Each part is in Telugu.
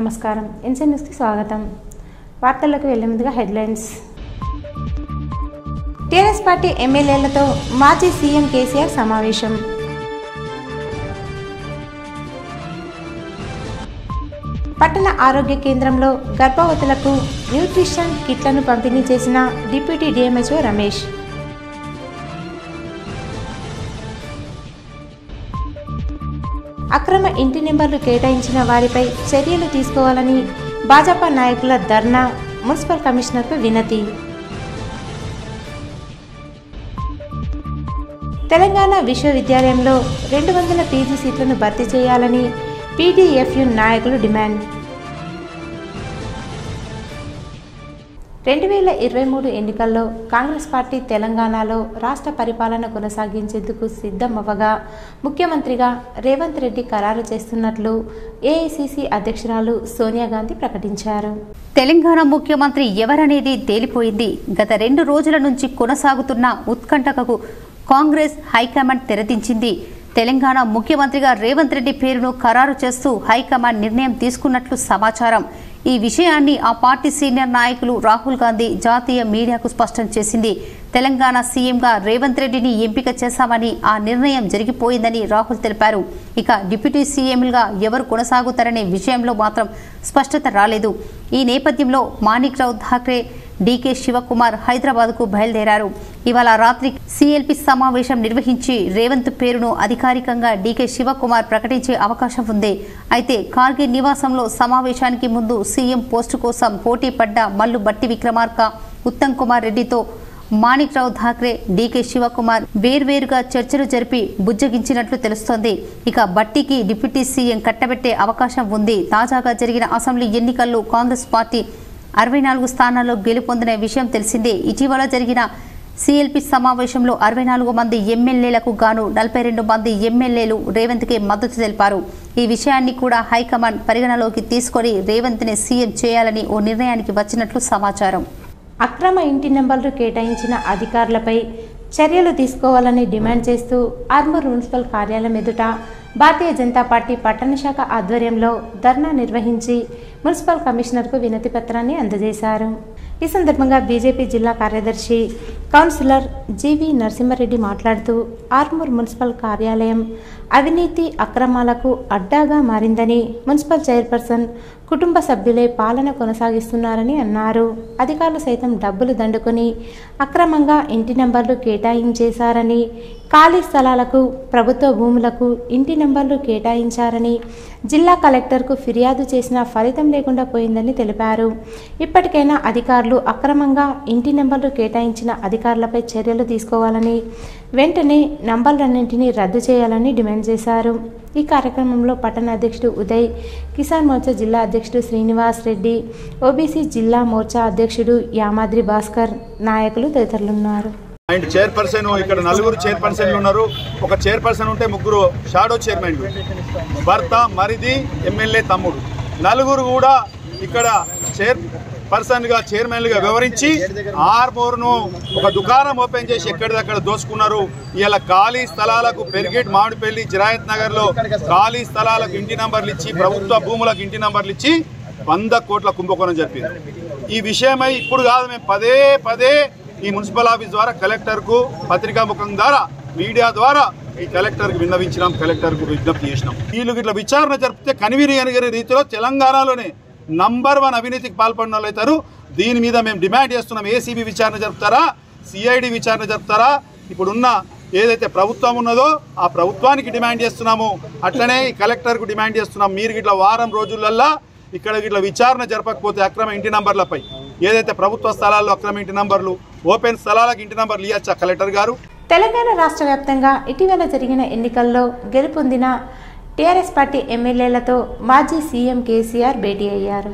నమస్కారం ఎన్సీఎన్ న్యూస్ కి స్వాగతం వార్తలకు వెళ్లే ముందుగా హెడ్లైన్స్ టీఆర్ఎస్ పార్టీ ఎమ్మెల్యేలతో మాజీ సీఎం కేసీఆర్ సమావేశం పట్టణ ఆరోగ్య కేంద్రంలో గర్భవతులకు న్యూట్రిషన్ కిట్లను పంపిణీ చేసిన డిప్యూటీ డిఎంహెచ్ఓ రమేష్ అక్రమ ఇంటి నెంబర్లు కేటాయించిన వారిపై చర్యలు తీసుకోవాలని భాజపా నాయకుల ధర్నా మున్సిపల్ కమిషనర్కు వినతి తెలంగాణ విశ్వవిద్యాలయంలో 200 పీజీ సీట్లను భర్తీ చేయాలని పీడీఎఫ్యు నాయకులు డిమాండ్ 2023 ఎన్నికల్లో కాంగ్రెస్ పార్టీ తెలంగాణలో రాష్ట్ర పరిపాలన కొనసాగించేందుకు సిద్ధమవ్వగా ముఖ్యమంత్రిగా రేవంత్ రెడ్డి ఖరారు చేస్తున్నట్లు ఏఐసీసీ అధ్యక్షురాలు సోనియా గాంధీ ప్రకటించారు. తెలంగాణ ముఖ్యమంత్రి ఎవరనేది తేలిపోయింది. గత 2 రోజుల నుంచి కొనసాగుతున్న ఉత్కంఠకు కాంగ్రెస్ హైకమాండ్ తెరదించింది. తెలంగాణ ముఖ్యమంత్రిగా రేవంత్ రెడ్డి పేరును ఖరారు చేస్తూ హైకమాండ్ నిర్ణయం తీసుకున్నట్లు సమాచారం. ఈ విషయాన్ని ఆ పార్టీ సీనియర్ నాయకులు రాహుల్ గాంధీ జాతీయ మీడియాకు స్పష్టం చేసింది. తెలంగాణ సీఎంగా రేవంత్ రెడ్డిని ఎంపిక చేశామని ఆ నిర్ణయం జరిగిపోయిందని రాహుల్ తెలిపారు. ఇక డిప్యూటీ సీఎంలుగా ఎవరు కొనసాగుతారనే విషయంలో మాత్రం స్పష్టత రాలేదు. ఈ నేపథ్యంలో మాణిక్ రావు ఠాక్రే, డీకే శివకుమార్ హైదరాబాద్కు బయలుదేరారు. ఇవాళ రాత్రి సీఎల్పీ సమావేశం నిర్వహించి రేవంత్ పేరును అధికారికంగా డీకే శివకుమార్ ప్రకటించే అవకాశం ఉంది. అయితే కార్గిల్ నివాసంలో సమావేశానికి ముందు సీఎం పోస్టు కోసం పోటీ పడ్డ మల్లు బట్టి విక్రమార్క, ఉత్తమ్ కుమార్ రెడ్డితో మాణిక్ రావు ఠాక్రే, డీకే శివకుమార్ వేర్వేరుగా చర్చలు జరిపి బుజ్జగించినట్లు తెలుస్తోంది. ఇక బట్టికి డిప్యూటీ సీఎం కట్టబెట్టే అవకాశం ఉంది. తాజాగా జరిగిన అసెంబ్లీ ఎన్నికల్లో కాంగ్రెస్ పార్టీ 64 స్థానాల్లో గెలుపొందిన విషయం తెలిసిందే. ఇటీవల జరిగిన సీఎల్పీ సమావేశంలో 64 మంది ఎమ్మెల్యేలకు గాను 42 మంది ఎమ్మెల్యేలు రేవంత్కి మద్దతు తెలిపారు. ఈ విషయాన్ని కూడా హైకమాండ్ పరిగణలోకి తీసుకొని రేవంత్ని సీఎం చేయాలని ఓ నిర్ణయానికి వచ్చినట్లు సమాచారం. అక్రమ ఇంటి నెంబర్లు కేటాయించిన అధికారులపై చర్యలు తీసుకోవాలని డిమాండ్ చేస్తూ ఆర్మూర్ మున్సిపల్ కార్యాలయం ఎదుట భారతీయ జనతా పార్టీ పట్టణ శాఖ ఆధ్వర్యంలో ధర్నా నిర్వహించి మున్సిపల్ కమిషనర్కు వినతి పత్రాన్ని అందజేశారు. ఈ సందర్భంగా బీజేపీ జిల్లా కార్యదర్శి కౌన్సిలర్ జీవి నరసింహారెడ్డి మాట్లాడుతూ ఆర్మూర్ మున్సిపల్ కార్యాలయం అవినీతి అక్రమాలకు అడ్డాగా మారిందని, మున్సిపల్ చైర్పర్సన్ కుటుంబ సభ్యులే పాలన కొనసాగిస్తున్నారని అన్నారు. అధికారులు సైతం డబ్బులు దండుకొని అక్రమంగా ఇంటి నెంబర్లు కేటాయించేశారని, ఖాళీ స్థలాలకు ప్రభుత్వ భూములకు ఇంటి నెంబర్లు కేటాయించారని జిల్లా కలెక్టర్కు ఫిర్యాదు చేసినా ఫలితం లేకుండా పోయిందని తెలిపారు. ఇప్పటికైనా అధికారులు అక్రమంగా ఇంటి నెంబర్లు కేటాయించిన అధికారులపై చర్యలు తీసుకోవాలని, వెంటనే నంబర్లన్నింటినీ రద్దు చేయాలని డిమాండ్ చేశారు. ఈ కార్యక్రమంలో పట్టణ అధ్యక్షుడు ఉదయ్, కిసాన్ మోర్చా జిల్లా అధ్యక్షుడు శ్రీనివాస్ రెడ్డి, ఓబీసీ జిల్లా మోర్చా అధ్యక్షుడు యామాద్రి భాస్కర్, నాయకులు తదితరులున్నారు. చైర్పర్సన్ ఇక్కడ 4 చైర్పర్సన్లు ఉన్నారు. ఒక చైర్పర్సన్ ఉంటే 3 షాడో చైర్మన్లు, భర్త, మరిది, ఎమ్మెల్యే తమ్ముడు, 4 కూడా ఇక్కడ చైర్పర్సన్గా చైర్మన్లుగా వివరించి ఆర్మూర్ను ఒక దుకాణం ఓపెన్ చేసి ఎక్కడిదక్కడ దోచుకున్నారు. ఇలా ఖాళీ స్థలాలకు పెరిగేట్, మామిడిపల్లి, జిరాయత్ నగర్లో ఖాళీ స్థలాలకు ఇంటి నంబర్లు ఇచ్చి, ప్రభుత్వ భూములకు ఇంటి నంబర్లు ఇచ్చి 100 కోట్ల కుంభకోణం జరిపింది. ఈ విషయమై ఇప్పుడు కాదు, మేము పదే ఈ మున్సిపల్ ఆఫీస్ ద్వారా కలెక్టర్కు పత్రికా ముఖం ద్వారా మీడియా ద్వారా ఈ కలెక్టర్కు విన్నవించినాం, కలెక్టర్కు విజ్ఞప్తి చేసినాం. వీళ్ళు ఇట్లా విచారణ జరిపితే కనివిని అనిగిన రీతిలో తెలంగాణలోనే నంబర్ 1 అవినీతికి పాల్పడిన వాళ్ళు అవుతారు. దీని మీద మేము డిమాండ్ చేస్తున్నాం. ఏసీబీ విచారణ జరుపుతారా, సిఐడి విచారణ జరుపుతారా? ఇప్పుడున్న ఏదైతే ప్రభుత్వం ఉన్నదో ఆ ప్రభుత్వానికి డిమాండ్ చేస్తున్నాము. అట్లనే ఈ కలెక్టర్కు డిమాండ్ చేస్తున్నాం. మీరు ఇట్లా వారం రోజులల్లా ఇక్కడ ఇట్లా విచారణ జరపకపోతే అక్రమ ఇంటి నంబర్లపై, ఏదైతే ప్రభుత్వ స్థలాల్లో అక్రమ ఇంటి నంబర్లు, ఓపెన్ స్థలాలకు ఇంటి నంబర్లు ఇవ్వచ్చా కలెక్టర్ గారు? తెలంగాణ రాష్ట్ర వ్యాప్తంగా ఇటీవల జరిగిన ఎన్నికల్లో గెలుపొందిన టీఆర్ఎస్ పార్టీ ఎమ్మెల్యేలతో మాజీ సీఎం కేసీఆర్ భేటీ అయ్యారు.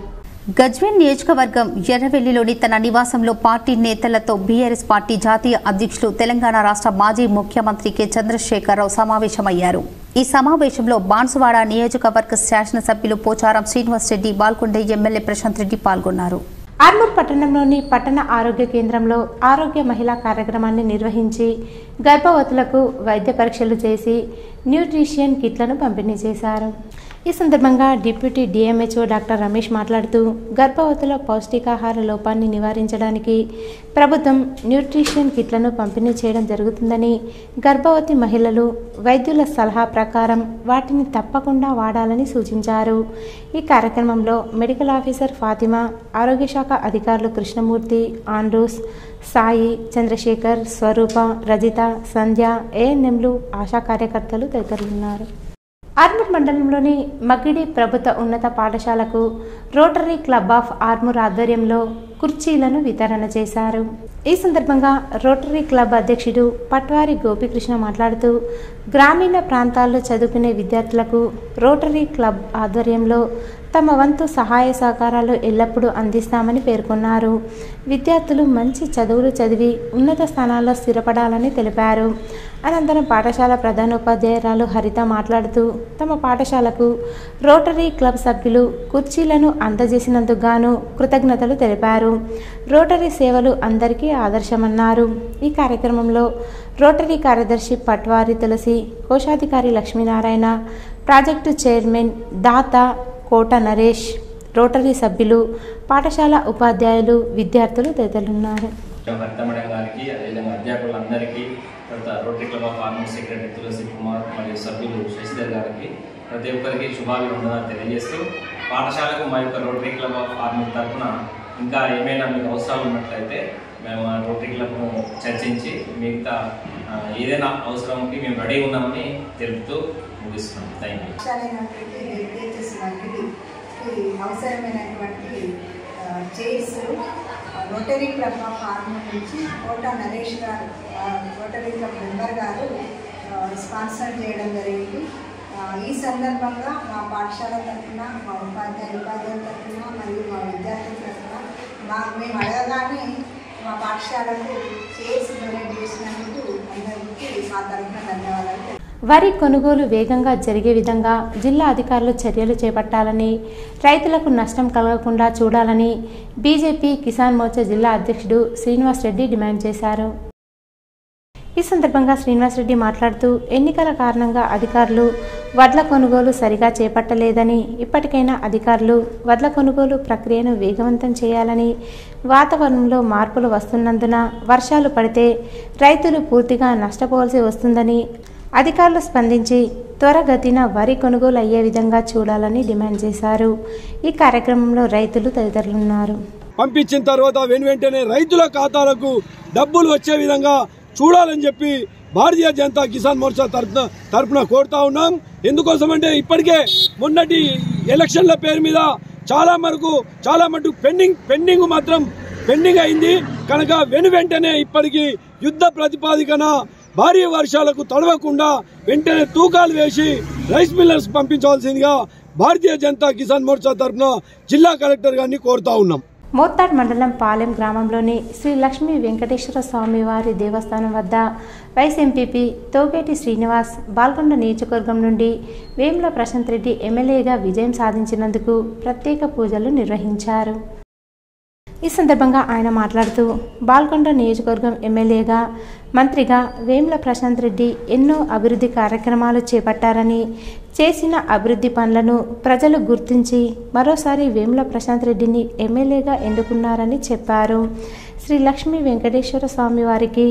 గజ్వేల్ నియోజకవర్గం ఎర్రవెల్లిలోని తన నివాసంలో పార్టీ నేతలతో బీఆర్ఎస్ పార్టీ జాతీయ అధ్యక్షులు, తెలంగాణ రాష్ట్ర మాజీ ముఖ్యమంత్రి కె చంద్రశేఖరరావు సమావేశమయ్యారు. ఈ సమావేశంలో బాన్సువాడ నియోజకవర్గ శాసనసభ్యులు పోచారం శ్రీనివాస్ రెడ్డి, బాల్కొండ ఎమ్మెల్యే ప్రశాంత్ రెడ్డి పాల్గొన్నారు. ఆర్మూర్ పట్టణంలోని పట్టణ ఆరోగ్య కేంద్రంలో ఆరోగ్య మహిళా కార్యక్రమాన్ని నిర్వహించి గర్భవతులకు వైద్య పరీక్షలు చేసి న్యూట్రిషన్ కిట్లను పంపిణీ చేశారు. ఈ సందర్భంగా డిప్యూటీ డిఎంహెచ్ఓ డాక్టర్ రమేష్ మాట్లాడుతూ గర్భవతుల పౌష్టికాహార లోపాన్ని నివారించడానికి ప్రభుత్వం న్యూట్రిషన్ కిట్లను పంపిణీ చేయడం జరుగుతుందని, గర్భవతి మహిళలు వైద్యుల సలహా ప్రకారం వాటిని తప్పకుండా వాడాలని సూచించారు. ఈ కార్యక్రమంలో మెడికల్ ఆఫీసర్ ఫాతిమా, ఆరోగ్య శాఖ అధికారులు కృష్ణమూర్తి, ఆండ్రూస్, సాయి, చంద్రశేఖర్, స్వరూప, రజిత, సంధ్య, ఏఎన్ఎంలు, ఆశా కార్యకర్తలు తదితరులున్నారు. ఆర్మూర్ మండలంలోని మగ్గిడి ప్రభుత్వ ఉన్నత పాఠశాలకు రోటరీ క్లబ్ ఆఫ్ ఆర్మూర్ ఆధ్వర్యంలో కుర్చీలను వితరణ చేశారు. ఈ సందర్భంగా రోటరీ క్లబ్ అధ్యక్షుడు పట్వారి గోపికృష్ణ మాట్లాడుతూ గ్రామీణ ప్రాంతాల్లో చదువుకునే విద్యార్థులకు రోటరీ క్లబ్ ఆధ్వర్యంలో తమ వంతు సహాయ సహకారాలు ఎల్లప్పుడూ అందిస్తామని పేర్కొన్నారు. విద్యార్థులు మంచి చదువులు చదివి ఉన్నత స్థానాల్లో స్థిరపడాలని తెలిపారు. అనంతరం పాఠశాల ప్రధానోపాధ్యాయురాలు హరిత మాట్లాడుతూ తమ పాఠశాలకు రోటరీ క్లబ్ సభ్యులు కుర్చీలను అందజేసినందుకు గాను కృతజ్ఞతలు తెలిపారు. రోటరీ సేవలు అందరికీ ఆదర్శమన్నారు. ఈ కార్యక్రమంలో రోటరీ కార్యదర్శి పట్వారి తులసి, కోశాధికారి లక్ష్మీనారాయణ, ప్రాజెక్టు చైర్మన్ దాత కోట నరేష్, రోటరీ సభ్యులు, పాఠశాల ఉపాధ్యాయులు, విద్యార్థులు తదితరులున్నారు. అధ్యాపకులందరికీ, rotary club of Armoor secretary Tulasi Kumar మరియు సభ్యులు శశిధర్ గారికి ప్రతి ఒక్కరికి శుభాభివందనాలు తెలియజేస్తూ, పాఠశాలకు మా యొక్క రోటరీ క్లబ్ ఆఫ్ ఆర్మూర్ తరఫున ఇంకా ఏమైనా మీకు అవసరాలు ఉన్నట్లయితే మేము రోటరీ క్లబ్ను చర్చించి మిగతా ఏదైనా అవసరంకి మేము రెడీ ఉన్నామని తెలుపుతూ ముగిస్తున్నాం. Thank you. అవసరమైనటువంటి chairs rotary club of Armoor నుంచి Kota Naresh garu, rotary club member గారు స్పాన్సర్ చేయడం జరిగింది. ఈ సందర్భంగా మా పాఠశాల తరఫున, మా ఉపాధ్యాయుల తరఫున మరియు మా విద్యార్థుల తరఫున మేము అడగగానే మా పాఠశాలకు చైర్స్ డొనేట్ చేసినందుకు అందరికీ మా తరఫున ధన్యవాదాలు. వరి కొనుగోలు వేగంగా జరిగే విధంగా జిల్లా అధికారులు చర్యలు చేపట్టాలని, రైతులకు నష్టం కలగకుండా చూడాలని బీజేపీ కిసాన్ మోర్చా జిల్లా అధ్యక్షుడు శ్రీనివాస్ రెడ్డి డిమాండ్ చేశారు. ఈ సందర్భంగా శ్రీనివాస్ రెడ్డి మాట్లాడుతూ ఎన్నికల కారణంగా అధికారులు వడ్ల కొనుగోలు సరిగా చేపట్టలేదని, ఇప్పటికైనా అధికారులు వడ్ల కొనుగోలు ప్రక్రియను వేగవంతం చేయాలని, వాతావరణంలో మార్పులు వస్తున్నందున వర్షాలు పడితే రైతులు పూర్తిగా నష్టపోవాల్సి వస్తుందని, అధికారులు స్పందించి త్వరగతిన వరి కొనుగోలు అయ్యే విధంగా చూడాలని డిమాండ్ చేశారు. ఈ కార్యక్రమంలో రైతులు తదితరులున్నారు. పంపించిన తర్వాత వెంటనే రైతుల ఖాతాలకు డబ్బులు వచ్చే విధంగా చూడాలని చెప్పి భారతీయ జనతా కిసాన్ మోర్చా తరఫున కోరుతా ఉన్నాం. ఎందుకోసమంటే ఇప్పటికే మొన్నటి ఎలక్షన్ల పేరు మీద చాలా మటుకు పెండింగ్ అయింది కనుక వెంటనే ఇప్పటికీ యుద్ధ ప్రతిపాదికన భారీ వర్షాలకు తడవకుండా వెంటనే తూకాలు వేసి రైస్ మిల్లర్స్ పంపించవలసిందిగా భారతీయ జనతా కిసాన్ మోర్చా తరఫున జిల్లా కలెక్టర్ గారిని కోరుతా ఉన్నాం. మోత్తాడ్ మండలం పాలెం గ్రామంలోని శ్రీ లక్ష్మీ వెంకటేశ్వర స్వామి వారి దేవస్థానం వద్ద వైస్ ఎంపీపీ తోగేటి శ్రీనివాస్ బాల్కొండ నియోజకవర్గం నుండి వేముల ప్రశాంత్ రెడ్డి ఎమ్మెల్యేగా విజయం సాధించినందుకు ప్రత్యేక పూజలు నిర్వహించారు. ఈ సందర్భంగా ఆయన మాట్లాడుతూ బాల్కొండ నియోజకవర్గం ఎమ్మెల్యేగా, మంత్రిగా వేముల ప్రశాంత్ రెడ్డి ఎన్నో అభివృద్ధి కార్యక్రమాలు చేపట్టారని, చేసిన అభివృద్ధి పనులను ప్రజలు గుర్తించి మరోసారి వేముల ప్రశాంత్ రెడ్డిని ఎమ్మెల్యేగా ఎన్నుకున్నారని చెప్పారు. శ్రీ లక్ష్మీ వెంకటేశ్వర స్వామి వారికి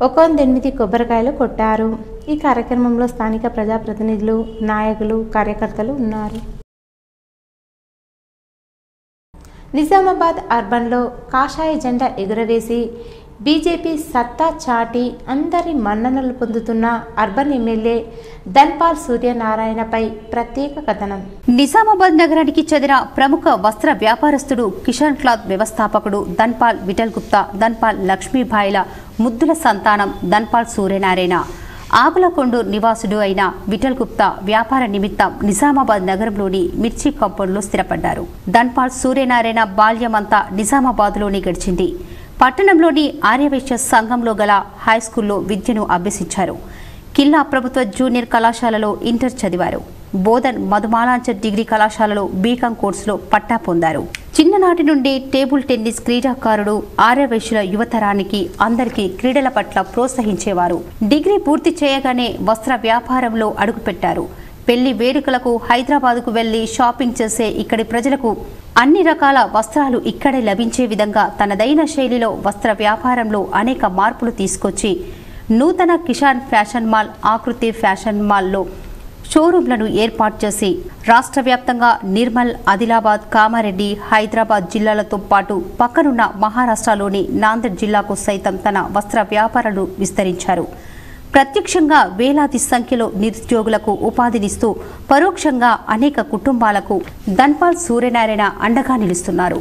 108 కొబ్బరికాయలు కొట్టారు. ఈ కార్యక్రమంలో స్థానిక ప్రజాప్రతినిధులు, నాయకులు, కార్యకర్తలు ఉన్నారు. నిజామాబాద్ అర్బన్లో కాషాయ జెండా ఎగురవేసి బీజేపీ సత్తా చాటి అందరి మన్ననలు పొందుతున్న అర్బన్ ఎమ్మెల్యే ధన్పాల్ సూర్యనారాయణపై ప్రత్యేక కథనం. నిజామాబాద్ నగరానికి చెందిన ప్రముఖ వస్త్ర వ్యాపారస్తుడు, కిషన్ క్లాత్ వ్యవస్థాపకుడు ధన్పాల్ విఠల్ గుప్తా, ధన్పాల్ లక్ష్మీభాయిల ముద్దుల సంతానం ధన్పాల్ సూర్యనారాయణ ఆకులకొండూరు నివాసుడు అయిన విఠల్ గుప్తా వ్యాపార నిమిత్తం నిజామాబాద్ నగరంలోని మిర్చి కాంపౌండ్లో స్థిరపడ్డారు. ధన్పాల్ సూర్యనారాయణ బాల్యమంతా నిజామాబాద్లోనే గడిచింది. పట్టణంలోని ఆర్యవైశ్య సంఘంలో గల హైస్కూల్లో విద్యను అభ్యసించారు. కిల్లా ప్రభుత్వ జూనియర్ కళాశాలలో ఇంటర్ చదివారు. బోధన్ మధుమాలాంచర్ డిగ్రీ కళాశాలలో బీకాం కోర్సులో పట్టా పొందారు. చిన్ననాటి నుండి టేబుల్ టెన్నిస్ క్రీడాకారుడు. ఆర్యవైశ్యుల యువతరానికి అందరికీ క్రీడల పట్ల ప్రోత్సహించేవారు. డిగ్రీ పూర్తి చేయగానే వస్త్ర వ్యాపారంలో అడుగుపెట్టారు. పెళ్లి వేడుకలకు హైదరాబాద్కు వెళ్లి షాపింగ్ చేసే ఇక్కడి ప్రజలకు అన్ని రకాల వస్త్రాలు ఇక్కడే లభించే విధంగా తనదైన శైలిలో వస్త్ర వ్యాపారంలో అనేక మార్పులు తీసుకొచ్చి నూతన కిషాన్ ఫ్యాషన్ మాల్, ఆకృతి ఫ్యాషన్ మాల్లో షోరూంలను ఏర్పాటు చేసి రాష్ట్ర వ్యాప్తంగా నిర్మల్, ఆదిలాబాద్, కామారెడ్డి, హైదరాబాద్ జిల్లాలతో పాటు పక్కనున్న మహారాష్ట్రలోని నాందేడ్ జిల్లాకు సైతం తన వస్త్ర వ్యాపారాలు విస్తరించారు. ప్రత్యక్షంగా వేలాది సంఖ్యలో నిరుద్యోగులకు ఉపాధినిస్తూ పరోక్షంగా అనేక కుటుంబాలకు ధన్పాల్ సూర్యనారాయణ అండగా నిలుస్తున్నారు.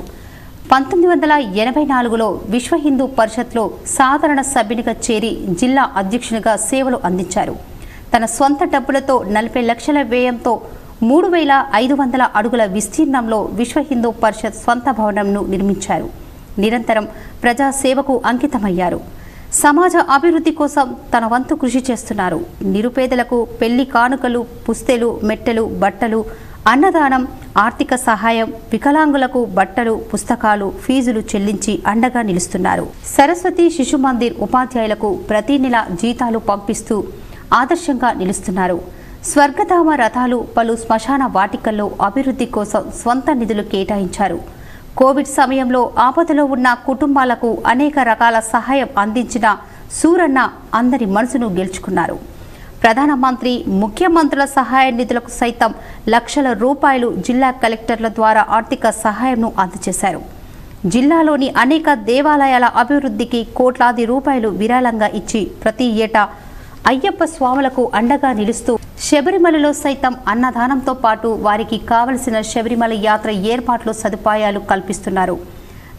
1984లో విశ్వ హిందూ పరిషత్లో సాధారణ సభ్యునిగా చేరి జిల్లా అధ్యక్షునిగా సేవలు అందించారు. తన సొంత డబ్బులతో 40 లక్షల వ్యయంతో 3500 అడుగుల విస్తీర్ణంలో విశ్వ హిందూ పరిషత్ స్వంత భవనంను నిర్మించారు. నిరంతరం ప్రజాసేవకు అంకితమయ్యారు. సమాజ అభివృద్ధి కోసం తన వంతు కృషి చేస్తున్నారు. నిరుపేదలకు పెళ్లి కానుకలు, పుస్తెలు, మెట్టెలు, బట్టలు, అన్నదానం, ఆర్థిక సహాయం, వికలాంగులకు బట్టలు, పుస్తకాలు, ఫీజులు చెల్లించి అండగా నిలుస్తున్నారు. సరస్వతి శిశు మందిర్ ఉపాధ్యాయులకు ప్రతి నెల జీతాలు పంపిస్తూ ఆదర్శంగా నిలుస్తున్నారు. స్వర్గధామ రథాలు, పలు శ్మశాన వాటికల్లో అభివృద్ధి కోసం స్వంత నిధులు కేటాయించారు. కోవిడ్ సమయంలో ఆపదలో ఉన్న కుటుంబాలకు అనేక రకాల సహాయం అందించిన సూరన్న అందరి మనసును గెలుచుకున్నారు. ప్రధానమంత్రి, ముఖ్యమంత్రుల సహాయ నిధులకు సైతం లక్షల రూపాయలు జిల్లా కలెక్టర్ల ద్వారా ఆర్థిక సహాయంను అందజేశారు. జిల్లాలోని అనేక దేవాలయాల అభివృద్ధికి కోట్లాది రూపాయలు విరాళంగా ఇచ్చి ప్రతి ఏటా అయ్యప్ప స్వాములకు అండగా నిలుస్తూ శబరిమలలో సైతం అన్నదానంతో పాటు వారికి కావలసిన శబరిమల యాత్ర ఏర్పాట్లు, సదుపాయాలు కల్పిస్తున్నారు.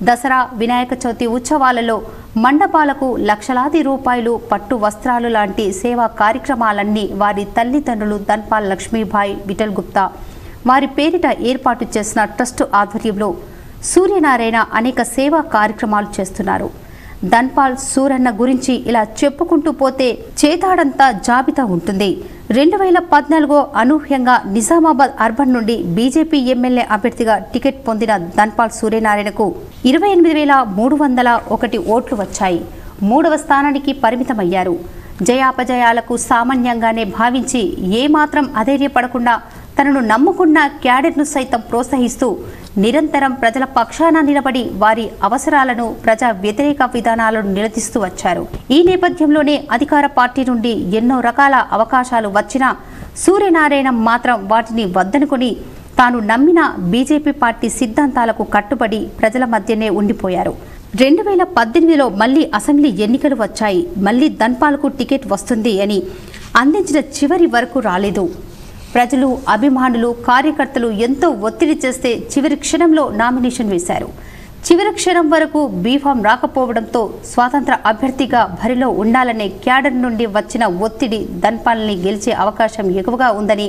దసరా, వినాయక చవితి ఉత్సవాలలో మండపాలకు లక్షలాది రూపాయలు, పట్టు వస్త్రాలు లాంటి సేవా కార్యక్రమాలన్నీ వారి తల్లిదండ్రులు ధన్పాల్ లక్ష్మీబాయి, విఠల్ గుప్తా వారి పేరిట ఏర్పాటు చేసిన ట్రస్టు ఆధ్వర్యంలో సూర్యనారాయణ అనేక సేవా కార్యక్రమాలు చేస్తున్నారు. ధన్పాల్ సూరన్న గురించి ఇలా చెప్పుకుంటూ పోతే చేతాడంతా జాబితా ఉంటుంది. 2014 అనూహ్యంగా నిజామాబాద్ అర్బన్ నుండి బీజేపీ ఎమ్మెల్యే అభ్యర్థిగా టికెట్ పొందిన ధన్పాల్ సూర్యనారాయణకు 28,301 ఓట్లు వచ్చాయి. 3వ స్థానానికి పరిమితమయ్యారు. జయాపజయాలకు సామాన్యంగానే భావించి ఏమాత్రం అధైర్యపడకుండా తనను నమ్ముకున్న క్యాడర్ను సైతం ప్రోత్సహిస్తూ నిరంతరం ప్రజల పక్షాన నిలబడి వారి అవసరాలను, ప్రజా వ్యతిరేక విధానాలను నిలదీస్తూ వచ్చారు. ఈ నేపథ్యంలోనే అధికార పార్టీ నుండి ఎన్నో రకాల అవకాశాలు వచ్చినా సూర్యనారాయణ మాత్రం వాటిని వద్దనుకొని తాను నమ్మిన బీజేపీ పార్టీ సిద్ధాంతాలకు కట్టుబడి ప్రజల మధ్యనే ఉండిపోయారు. 2018లో మళ్లీ అసెంబ్లీ ఎన్నికలు వచ్చాయి. మళ్లీ ధన్పాల్కు టికెట్ వస్తుంది అని అందించిన చివరి వరకు రాలేదు. ప్రజలు, అభిమానులు, కార్యకర్తలు ఎంతో ఒత్తిడి చేస్తే చివరి క్షణంలో నామినేషన్ వేశారు. చివరి క్షణం వరకు బీఫామ్ రాకపోవడంతో స్వాతంత్ర అభ్యర్థిగా బరిలో ఉండాలనే క్యాడర్ నుండి వచ్చిన ఒత్తిడి ధన్పాల్ని గెలిచే అవకాశం ఎక్కువగా ఉందని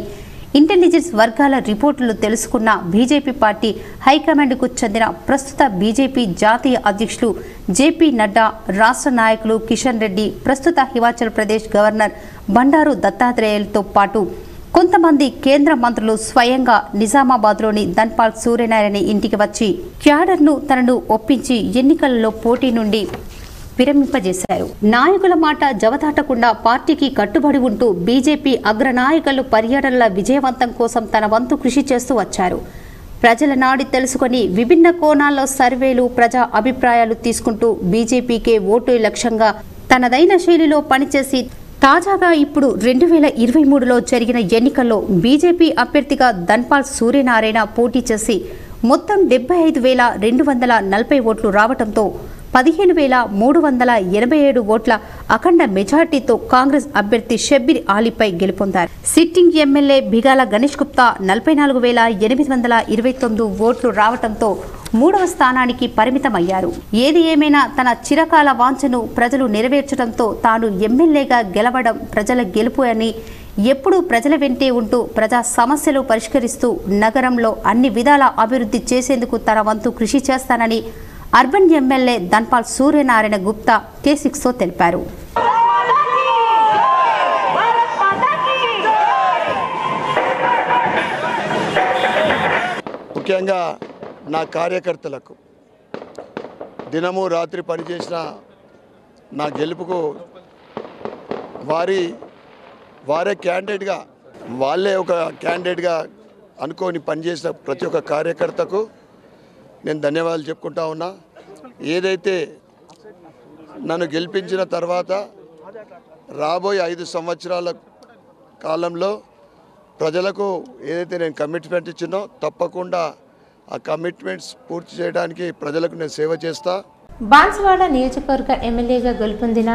ఇంటెలిజెన్స్ వర్గాల రిపోర్టులు తెలుసుకున్న బీజేపీ పార్టీ హైకమాండ్కు చెందిన ప్రస్తుత బీజేపీ జాతీయ అధ్యక్షులు జేపీ నడ్డా, రాష్ట్ర నాయకులు కిషన్ రెడ్డి, ప్రస్తుత హిమాచల్ ప్రదేశ్ గవర్నర్ బండారు దత్తాత్రేయలతో పాటు కొంతమంది కేంద్ర మంత్రులు స్వయంగా నిజామాబాద్లోని ధన్పాల్ సూర్యనారాయణ ఇంటికి వచ్చి క్యాడర్ను తనను ఒప్పించి ఎన్నికలలో పోటీ నుండి విరమింపజేశారు. నాయకుల మాట జవదాటకుండా పార్టీకి కట్టుబడి ఉంటూ బీజేపీ అగ్రనాయకులు పర్యటనల విజయవంతం కోసం తన వంతు కృషి చేస్తూ వచ్చారు. ప్రజల నాడి తెలుసుకొని విభిన్న కోణాల్లో సర్వేలు, ప్రజా అభిప్రాయాలు తీసుకుంటూ బీజేపీకే ఓటు లక్ష్యంగా తనదైన శైలిలో పనిచేసి తాజాగా ఇప్పుడు 2023లో జరిగిన ఎన్నికల్లో బీజేపీ అభ్యర్థిగా ధన్పాల్ సూర్యనారాయణ పోటీ చేసి మొత్తం 75,240 ఓట్లు రావడంతో 15,387 ఓట్ల అఖండ మెజార్టీతో కాంగ్రెస్ అభ్యర్థి షబ్బీర్ ఆలీపై గెలుపొందారు. సిట్టింగ్ ఎమ్మెల్యే బిగాల గణేష్ గుప్తా 44,829 ఓట్లు రావడంతో 3వ స్థానానికి పరిమితమయ్యారు. ఏది ఏమైనా తన చిరకాల వాంఛను ప్రజలు నెరవేర్చడంతో తాను ఎమ్మెల్యేగా గెలవడం ప్రజల గెలుపు అని, ఎప్పుడూ ప్రజల వెంటే ఉంటూ ప్రజా సమస్యలు పరిష్కరిస్తూ నగరంలో అన్ని విధాల అభివృద్ధి చేసేందుకు తన వంతు కృషి చేస్తానని అర్బన్ ఎమ్మెల్యే ధన్పాల్ సూర్యనారాయణ గుప్తా K6తో తెలిపారు. ముఖ్యంగా నా కార్యకర్తలకు దినము రాత్రి పనిచేసిన నా గెలుపుకు వారే క్యాండిడేట్గా వాళ్ళే ఒక క్యాండిడేట్గా అనుకొని పనిచేసిన ప్రతి ఒక్క కార్యకర్తకు నేను ధన్యవాదాలు చెప్పుకుంటా ఉన్నా. ఏదైతే నన్ను గెలిపించిన తర్వాత రాబోయే 5 సంవత్సరాల కాలంలో ప్రజలకు ఏదైతే నేను కమిట్మెంట్ ఇచ్చినో తప్పకుండా ఆ కమిట్మెంట్స్ పూర్తి చేయడానికి ప్రజలకు నేను సేవ చేస్తా. బాన్సువాడ నియోజకవర్గ ఎమ్మెల్యేగా గెలుపొందిన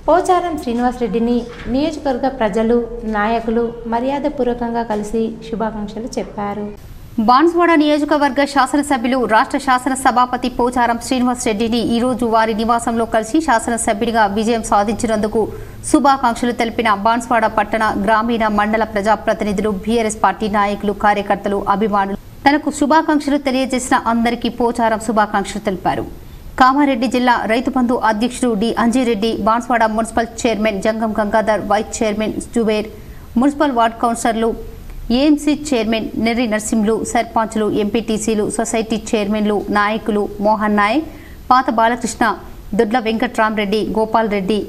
పోచారం శ్రీనివాసరెడ్డిని నియోజకవర్గ ప్రజలు, నాయకులు మర్యాదపూర్వకంగా కలిసి శుభాకాంక్షలు చెప్పారు. బాన్సువాడ నియోజకవర్గ శాసనసభ్యులు రాష్ట్ర శాసన సభాపతి పోచారం శ్రీనివాసరెడ్డిని ఈరోజు వారి నివాసంలో కలిసి శాసనసభ్యుడిగా విజయం సాధించినందుకు శుభాకాంక్షలు తెలిపిన బాన్సువాడ పట్టణ, గ్రామీణ, మండల ప్రజాప్రతినిధులు, బీఆర్ఎస్ పార్టీ నాయకులు, కార్యకర్తలు, అభిమానులు తనకు శుభాకాంక్షలు తెలియజేసిన అందరికీ పోచారం శుభాకాంక్షలు తెలిపారు. కామారెడ్డి జిల్లా రైతు బంధు అధ్యక్షుడు D Anjireddy, Banswada municipal chairman Jangam Gangadhar, vice chairman Jubair, municipal ward కౌన్సిలర్లు, ఏఎంసీ చైర్మన్ నెర్రి నర్సింహులు, సర్పంచులు, ఎంపీటీసీలు, సొసైటీ చైర్మన్లు, నాయకులు మోహన్ నాయక్, పాత బాలకృష్ణ, దొడ్ల వెంకట్రామరెడ్డి, గోపాల్ రెడ్డి,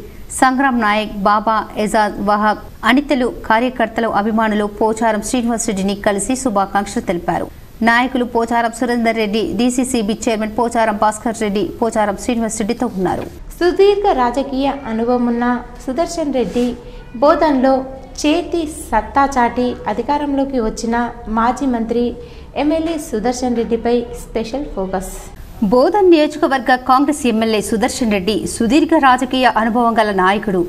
సంగ్రామ్ నాయక్, బాబా, ఎజాజ్, వహాబ్, అనితలు, కార్యకర్తలు, అభిమానులు పోచారం శ్రీనివాసరెడ్డిని కలిసి శుభాకాంక్షలు తెలిపారు. నాయకులు పోచారం సురేందర్ రెడ్డి, డీసీసీబీ చైర్మన్ పోచారం భాస్కర్ రెడ్డి, పోచారం శ్రీనివాసరెడ్డితో ఉన్నారు. సుదీర్ఘ రాజకీయ అనుభవం ఉన్న సుదర్శన్ రెడ్డి బోధన్లో చేతి సత్తా చాటి అధికారంలోకి వచ్చిన మాజీ మంత్రి ఎమ్మెల్యే సుదర్శన్ రెడ్డిపై స్పెషల్ ఫోకస్. బోధన్ నియోజకవర్గ కాంగ్రెస్ ఎమ్మెల్యే సుదర్శన్ రెడ్డి సుదీర్ఘ రాజకీయ అనుభవం గల నాయకుడు.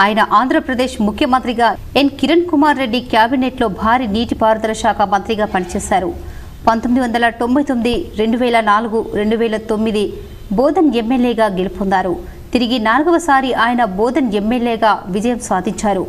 ఆయన ఆంధ్రప్రదేశ్ ముఖ్యమంత్రిగా ఎన్ కిరణ్ కుమార్ రెడ్డి క్యాబినెట్లో భారీ నీటిపారుదల శాఖ మంత్రిగా పనిచేశారు. 1999, 2004, 2009 బోధన్ ఎమ్మెల్యేగా గెలుపొందారు. తిరిగి 4వసారి ఆయన బోధన్ ఎమ్మెల్యేగా విజయం సాధించారు.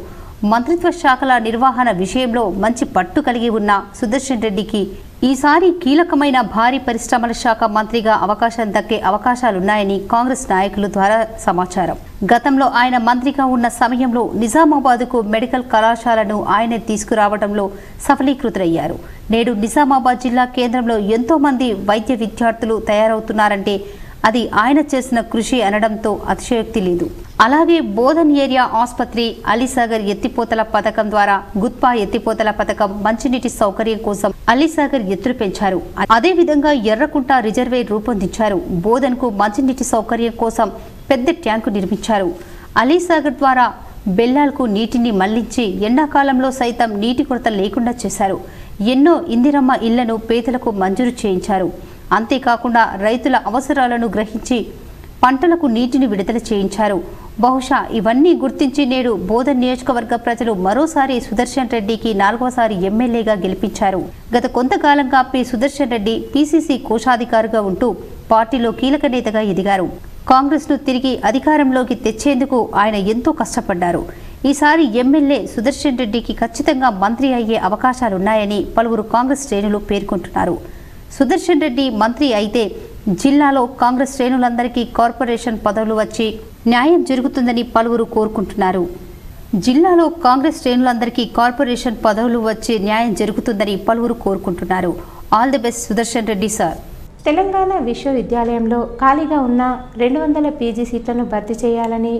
మంత్రిత్వ శాఖల నిర్వహణ విషయంలో మంచి పట్టు కలిగి ఉన్న సుదర్శన్ రెడ్డికి ఈసారి కీలకమైన భారీ పరిశ్రమల శాఖ మంత్రిగా అవకాశం దక్కే అవకాశాలున్నాయని కాంగ్రెస్ నాయకుల ద్వారా సమాచారం. గతంలో ఆయన మంత్రిగా ఉన్న సమయంలో నిజామాబాద్కు మెడికల్ కళాశాలను ఆయనే తీసుకురావడంలో సఫలీకృతులయ్యారు. నేడు నిజామాబాద్ జిల్లా కేంద్రంలో ఎంతో మంది వైద్య విద్యార్థులు తయారవుతున్నారంటే అది ఆయన చేసిన కృషి అనడంతో అతిశయోక్తి లేదు. అలాగే బోధన్ ఏరియా ఆసుపత్రి, అలీసాగర్ ఎత్తిపోతల పథకం ద్వారా గుత్పా ఎత్తిపోతల పథకం, మంచినీటి సౌకర్యం కోసం అలీసాగర్ ఎత్తులు పెంచారు. అదేవిధంగా ఎర్రకుంట రిజర్వేర్ రూపొందించారు. బోధన్కు మంచినీటి సౌకర్యం కోసం పెద్ద ట్యాంకు నిర్మించారు. అలీసాగర్ ద్వారా బెల్లాల్కు నీటిని మళ్లించి ఎండాకాలంలో సైతం నీటి కొరత లేకుండా చేశారు. ఎన్నో ఇందిరమ్మ ఇళ్లను పేదలకు మంజూరు చేయించారు. అంతేకాకుండా రైతుల అవసరాలను గ్రహించి పంటలకు నీటిని విడుదల చేయించారు. బహుశా ఇవన్నీ గుర్తించి నేడు బోధన్ నియోజకవర్గ ప్రజలు మరోసారి సుదర్శన్ రెడ్డికి 4వసారి ఎమ్మెల్యేగా గెలిపించారు. గత కొంతకాలంగా పి సుదర్శన్ రెడ్డి పీసీసీ కోశాధికారిగా ఉంటూ పార్టీలో కీలక నేతగా ఎదిగారు. కాంగ్రెస్ను తిరిగి అధికారంలోకి తెచ్చేందుకు ఆయన ఎంతో కష్టపడ్డారు. ఈసారి ఎమ్మెల్యే సుదర్శన్ రెడ్డికి ఖచ్చితంగా మంత్రి అయ్యే అవకాశాలున్నాయని పలువురు కాంగ్రెస్ శ్రేణులు పేర్కొంటున్నారు. సుదర్శన్ రెడ్డి మంత్రి అయితే జిల్లాలో కాంగ్రెస్ శ్రేణులందరికీ కార్పొరేషన్ పదవులు వచ్చి న్యాయం జరుగుతుందని పలువురు కోరుకుంటున్నారు. జిల్లాలో కాంగ్రెస్ శ్రేణులందరికీ కార్పొరేషన్ పదవులు వచ్చి న్యాయం జరుగుతుందని పలువురు కోరుకుంటున్నారు. All the best Sudarshan Reddy sir. Telangana విశ్వవిద్యాలయంలో ఖాళీగా ఉన్న 200 పీజీ సీట్లను భర్తీ చేయాలని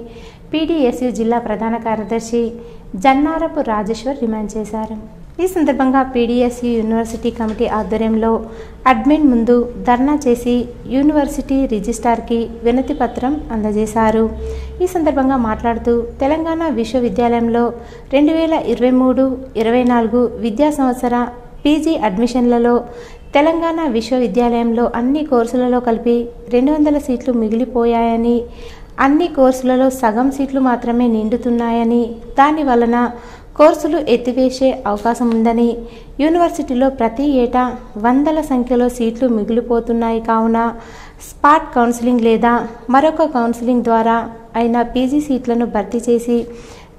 పీడీఎస్యు జిల్లా ప్రధాన కార్యదర్శి జన్నారపు రాజేశ్వర్ డిమాండ్ చేశారు. ఈ సందర్భంగా పీడీఎస్యు యూనివర్సిటీ కమిటీ ఆధ్వర్యంలో అడ్మిన్ ముందు ధర్నా చేసి యూనివర్సిటీ రిజిస్ట్రార్కి వినతి పత్రం అందజేశారు. ఈ సందర్భంగా మాట్లాడుతూ తెలంగాణ విశ్వవిద్యాలయంలో 2023-24 విద్యా సంవత్సర పీజీ అడ్మిషన్లలో తెలంగాణ విశ్వవిద్యాలయంలో అన్ని కోర్సులలో కలిపి 200 సీట్లు మిగిలిపోయాయని, అన్ని కోర్సులలో సగం సీట్లు మాత్రమే నిండుతున్నాయని, దాని వలన కోర్సులు ఎత్తివేసే అవకాశం ఉందని, యూనివర్సిటీలో ప్రతి ఏటా 100ల సంఖ్యలో సీట్లు మిగిలిపోతున్నాయి. కావున స్పాట్ కౌన్సిలింగ్ లేదా మరొక కౌన్సిలింగ్ ద్వారా అయిన పీజీ సీట్లను భర్తీ చేసి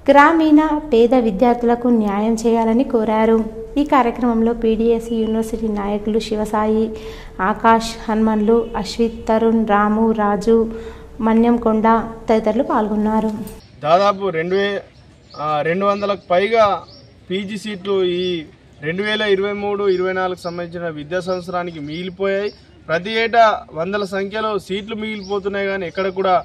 గ్రామీణ పేద విద్యార్థులకు న్యాయం చేయాలని కోరారు. ఈ కార్యక్రమంలో పీడీఎస్యు యూనివర్సిటీ నాయకులు శివసాయి, ఆకాష్, హనుమన్లు, అశ్విత్, తరుణ్, రాము, రాజు, మన్యంకొండ తదితరులు పాల్గొన్నారు. దాదాపు 200లకు పైగా పీజీ సీట్లు ఈ 2023-24 సంబంధించిన విద్యా సంవత్సరానికి మిగిలిపోయాయి. ప్రతి ఏటా 100ల సంఖ్యలో సీట్లు మిగిలిపోతున్నాయి, కానీ ఎక్కడ కూడా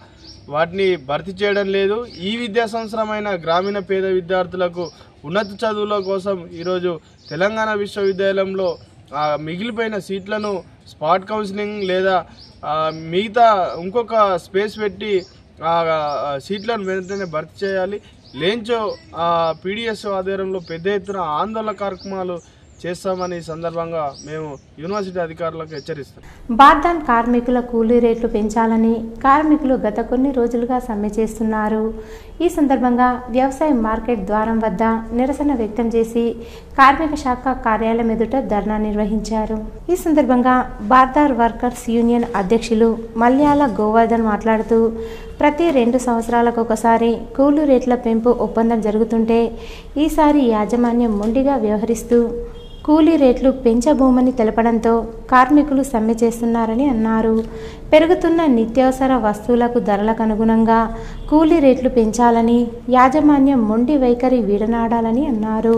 వాటిని భర్తీ చేయడం లేదు. ఈ విద్యా సంవత్సరమైన గ్రామీణ పేద విద్యార్థులకు ఉన్నత చదువుల కోసం ఈరోజు తెలంగాణ విశ్వవిద్యాలయంలో మిగిలిపోయిన సీట్లను స్పాట్ కౌన్సిలింగ్ లేదా మిగతా ఇంకొక స్పేస్ పెట్టి సీట్లను వెంటనే భర్తీ చేయాలి. లేంచో పీడిఎస్ ఆధ్వర్యంలో పెద్ద ఎత్తున ఆందోళన కార్యక్రమాలు చేస్తామని సందర్భంగా మేము యూనివర్సిటీ అధికారులకు హెచ్చరిస్తాం. బార్దాన్ కార్మికుల కూలీ రేట్లు పెంచాలని కార్మికులు గత కొన్ని రోజులుగా సమ్మె చేస్తున్నారు. ఈ సందర్భంగా వ్యవసాయ మార్కెట్ ద్వారం వద్ద నిరసన వ్యక్తం చేసి కార్మిక శాఖ కార్యాలయం ఎదుట ధర్నా నిర్వహించారు. ఈ సందర్భంగా బార్దార్ వర్కర్స్ యూనియన్ అధ్యక్షులు మల్యాల గోవర్ధన్ మాట్లాడుతూ ప్రతి 2 సంవత్సరాలకు ఒకసారి కూలీ రేట్ల పెంపు ఒప్పందం జరుగుతుంటే ఈసారి యాజమాన్యం మొండిగా వ్యవహరిస్తూ కూలీ రేట్లు పెంచబోమని తెలపడంతో కార్మికులు సమ్మె చేస్తున్నారని అన్నారు. పెరుగుతున్న నిత్యావసర వస్తువులకు ధరలకు అనుగుణంగా కూలీ రేట్లు పెంచాలని యాజమాన్యం మొండి వైఖరి వీడనాడాలని అన్నారు.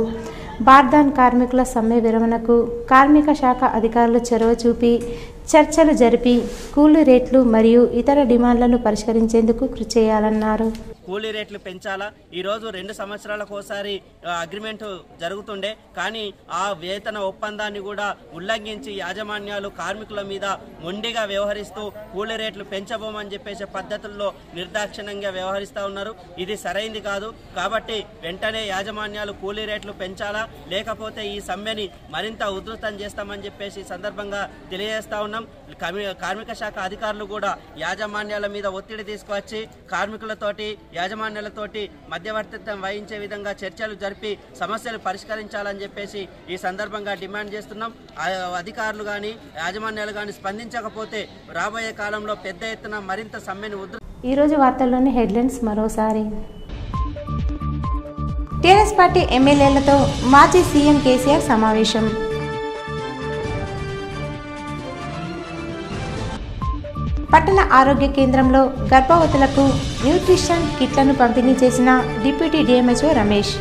బార్దాన్ కార్మికుల సమ్మె విరమణకు కార్మిక శాఖ అధికారులు చొరవ చూపి చర్చలు జరిపి కూలీ రేట్లు మరియు ఇతర డిమాండ్లను పరిష్కరించేందుకు కృషి చేయాలన్నారు. కూలీ రేట్లు పెంచాలా. ఈరోజు 2 సంవత్సరాలకు ఒకసారి అగ్రిమెంట్ జరుగుతుండే, కానీ ఆ వేతన ఒప్పందాన్ని కూడా ఉల్లంఘించి యాజమాన్యాలు కార్మికుల మీద మొండిగా వ్యవహరిస్తూ కూలీ రేట్లు పెంచబోమని చెప్పేసే పద్ధతుల్లో నిర్దాక్షిణ్యంగా వ్యవహరిస్తూ ఉన్నారు. ఇది సరైంది కాదు. కాబట్టి వెంటనే యాజమాన్యాలు కూలీ రేట్లు పెంచాలా, లేకపోతే ఈ సమ్మెని మరింత ఉధృతం చేస్తామని చెప్పేసి సందర్భంగా తెలియజేస్తా ఉన్నాం. కార్మిక శాఖ అధికారులు కూడా యాజమాన్యాల మీద ఒత్తిడి తీసుకువచ్చి కార్మికులతోటి యాజమాన్యాలతోటి మధ్యవర్తిత్వం వహించే విధంగా చర్చలు జరిపి సమస్యలు పరిష్కరించాలని చెప్పేసి ఈ సందర్భంగా డిమాండ్ చేస్తున్నాం. అధికారులు కానీ యాజమాన్యాలు కానీ స్పందించకపోతే రాబోయే కాలంలో పెద్ద ఎత్తున మరింత సమ్మెను ఈరోజు వార్తల్లోని హెడ్లైన్స్ మరోసారి. టీఆర్ఎస్ పార్టీ ఎమ్మెల్యేలతో మాజీ సీఎం కేసీఆర్ సమావేశం. పట్టణ ఆరోగ్య కేంద్రంలో గర్భవతులకు న్యూట్రిషన్ కిట్లను పంపిణీ చేసిన డిప్యూటీ డిఎంహెచ్ఓ రమేష్.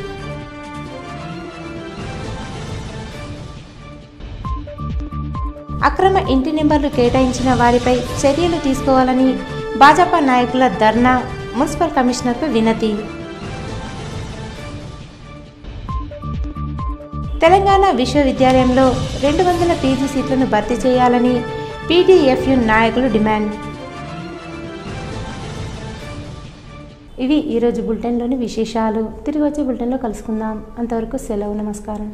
అక్రమ ఇంటి నెంబర్లు కేటాయించిన వారిపై చర్యలు తీసుకోవాలని భాజపా నాయకుల ధర్నా, మున్సిపల్ కమిషనర్కు వినతి. తెలంగాణ విశ్వవిద్యాలయంలో 200 పీజీ సీట్లను భర్తీ చేయాలని పీడీఎఫ్యు నాయకులు డిమాండ్. ఇవి ఈరోజు బులెటిన్లోని విశేషాలు. తిరిగి వచ్చే బులెటిన్లో కలుసుకుందాం. అంతవరకు సెలవు. నమస్కారం.